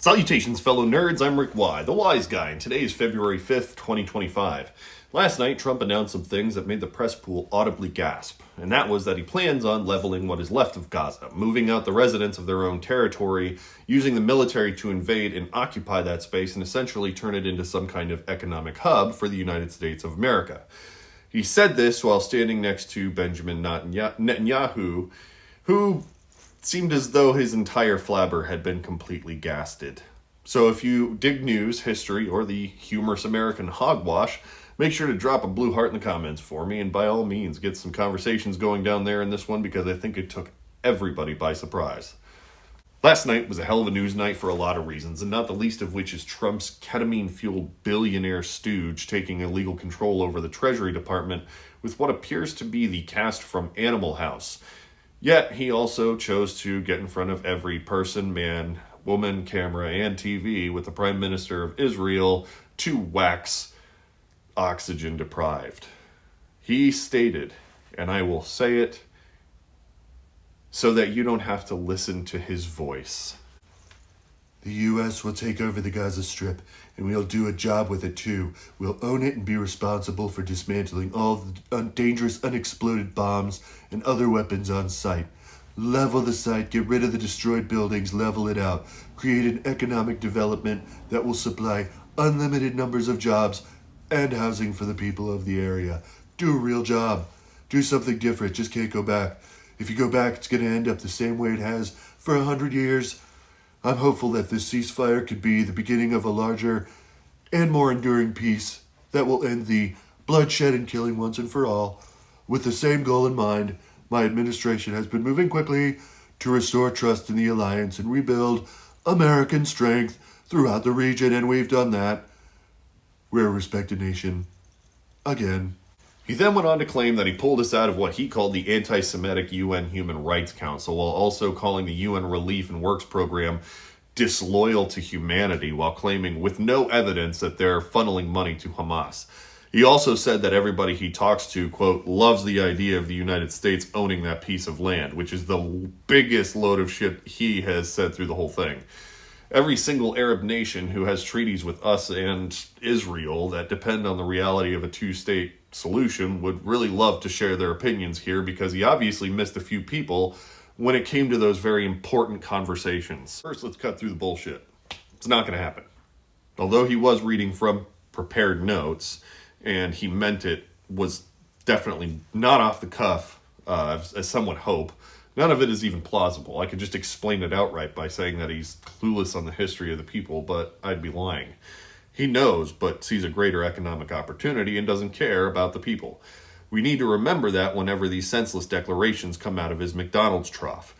Salutations, fellow nerds. I'm Rick Y, the wise guy, and today is February 5th, 2025. Last night, Trump announced some things that made the press pool audibly gasp, and that was that he plans on leveling what is left of Gaza, moving out the residents of their own territory, using the military to invade and occupy that space, and essentially turn it into some kind of economic hub for the United States of America. He said this while standing next to Benjamin Netanyahu, who seemed as though his entire flabber had been completely gasted. So if you dig news, history, or the humorous American hogwash, make sure to drop a blue heart in the comments for me, and by all means, get some conversations going down there in this one, because I think it took everybody by surprise. Last night was a hell of a news night for a lot of reasons, and not the least of which is Trump's ketamine-fueled billionaire stooge taking illegal control over the Treasury Department with what appears to be the cast from Animal House. Yet, he also chose to get in front of every person, man, woman, camera, and TV with the Prime Minister of Israel to wax oxygen deprived. He stated, and I will say it so that you don't have to listen to his voice. The U.S. will take over the Gaza Strip, and we'll do a job with it too. We'll own it and be responsible for dismantling all the dangerous unexploded bombs and other weapons on site. Level the site, get rid of the destroyed buildings, level it out. Create an economic development that will supply unlimited numbers of jobs and housing for the people of the area. Do a real job. Do something different. Just can't go back. If you go back, it's going to end up the same way it has for 100 years. I'm hopeful that this ceasefire could be the beginning of a larger and more enduring peace that will end the bloodshed and killing once and for all. With the same goal in mind, my administration has been moving quickly to restore trust in the alliance and rebuild American strength throughout the region, and we've done that. We're a respected nation. Again. He then went on to claim that he pulled us out of what he called the anti-Semitic UN Human Rights Council, while also calling the UN Relief and Works Program disloyal to humanity, while claiming with no evidence that they're funneling money to Hamas. He also said that everybody he talks to, quote, loves the idea of the United States owning that piece of land, which is the biggest load of shit he has said through the whole thing. Every single Arab nation who has treaties with us and Israel that depend on the reality of a two-state solution would really love to share their opinions here, because he obviously missed a few people when it came to those very important conversations. First, let's cut through the bullshit. It's not going to happen. Although he was reading from prepared notes, and he meant it, was definitely not off the cuff, as some would hope. None of it is even plausible. I could just explain it outright by saying that he's clueless on the history of the people, but I'd be lying. He knows, but sees a greater economic opportunity and doesn't care about the people. We need to remember that whenever these senseless declarations come out of his McDonald's trough.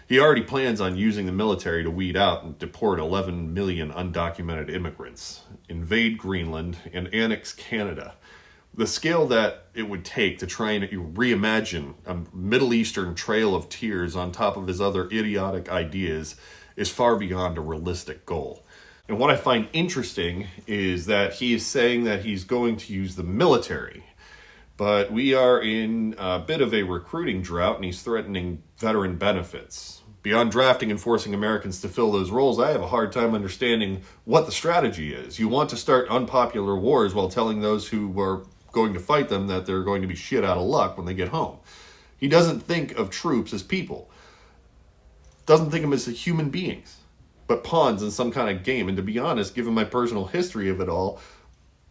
He already plans on using the military to weed out and deport 11 million undocumented immigrants, invade Greenland, and annex Canada. The scale that it would take to try and reimagine a Middle Eastern trail of tears on top of his other idiotic ideas is far beyond a realistic goal. And what I find interesting is that he is saying that he's going to use the military, but we are in a bit of a recruiting drought, and he's threatening veteran benefits. Beyond drafting and forcing Americans to fill those roles, I have a hard time understanding what the strategy is. You want to start unpopular wars while telling those who are going to fight them that they're going to be shit out of luck when they get home. He doesn't think of troops as people. Doesn't think of them as human beings, but pawns in some kind of game. And to be honest, given my personal history of it all,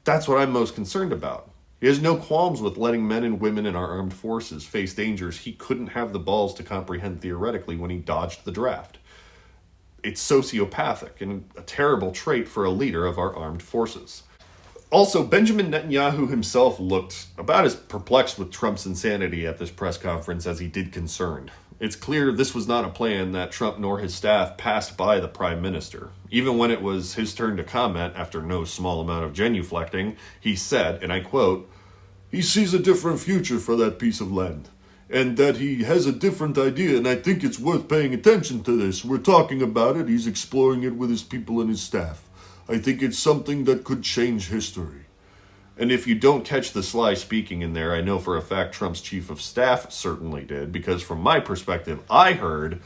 that's what I'm most concerned about. He has no qualms with letting men and women in our armed forces face dangers he couldn't have the balls to comprehend theoretically when he dodged the draft. It's sociopathic and a terrible trait for a leader of our armed forces. Also, Benjamin Netanyahu himself looked about as perplexed with Trump's insanity at this press conference as he did concerned. It's clear this was not a plan that Trump nor his staff passed by the Prime Minister. Even when it was his turn to comment, after no small amount of genuflecting, he said, and I quote, "He sees a different future for that piece of land, and that he has a different idea, and I think it's worth paying attention to this. We're talking about it, he's exploring it with his people and his staff. I think it's something that could change history." And if you don't catch the sly speaking in there, I know for a fact Trump's chief of staff certainly did, because from my perspective, I heard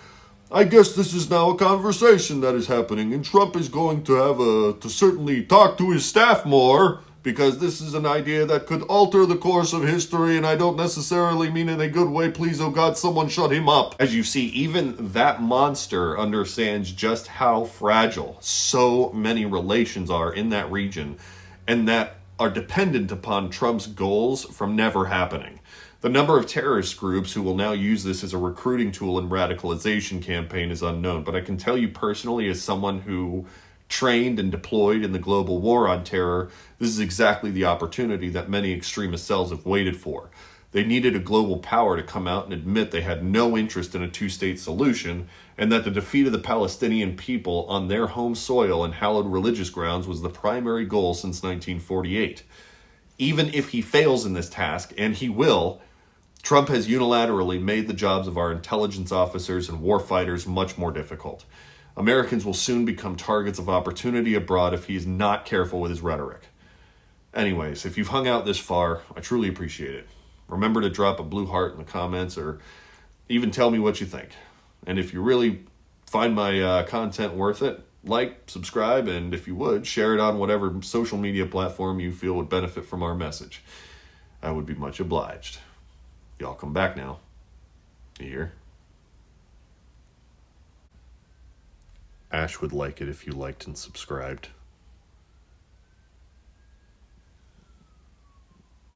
I guess this is now a conversation that is happening, and Trump is going to have to certainly talk to his staff more, because this is an idea that could alter the course of history, and I don't necessarily mean in a good way. Please, oh God, someone shut him up. As you see, even that monster understands just how fragile so many relations are in that region, and that are dependent upon Trump's goals from never happening. The number of terrorist groups who will now use this as a recruiting tool and radicalization campaign is unknown, but I can tell you personally, as someone who trained and deployed in the global war on terror, this is exactly the opportunity that many extremist cells have waited for. They needed a global power to come out and admit they had no interest in a two-state solution, and that the defeat of the Palestinian people on their home soil and hallowed religious grounds was the primary goal since 1948. Even if he fails in this task, and he will, Trump has unilaterally made the jobs of our intelligence officers and warfighters much more difficult. Americans will soon become targets of opportunity abroad if he is not careful with his rhetoric. Anyways, if you've hung out this far, I truly appreciate it. Remember to drop a blue heart in the comments, or even tell me what you think. And if you really find my content worth it, like, subscribe, and if you would, share it on whatever social media platform you feel would benefit from our message. I would be much obliged. Y'all come back now. You hear? Ash would like it if you liked and subscribed.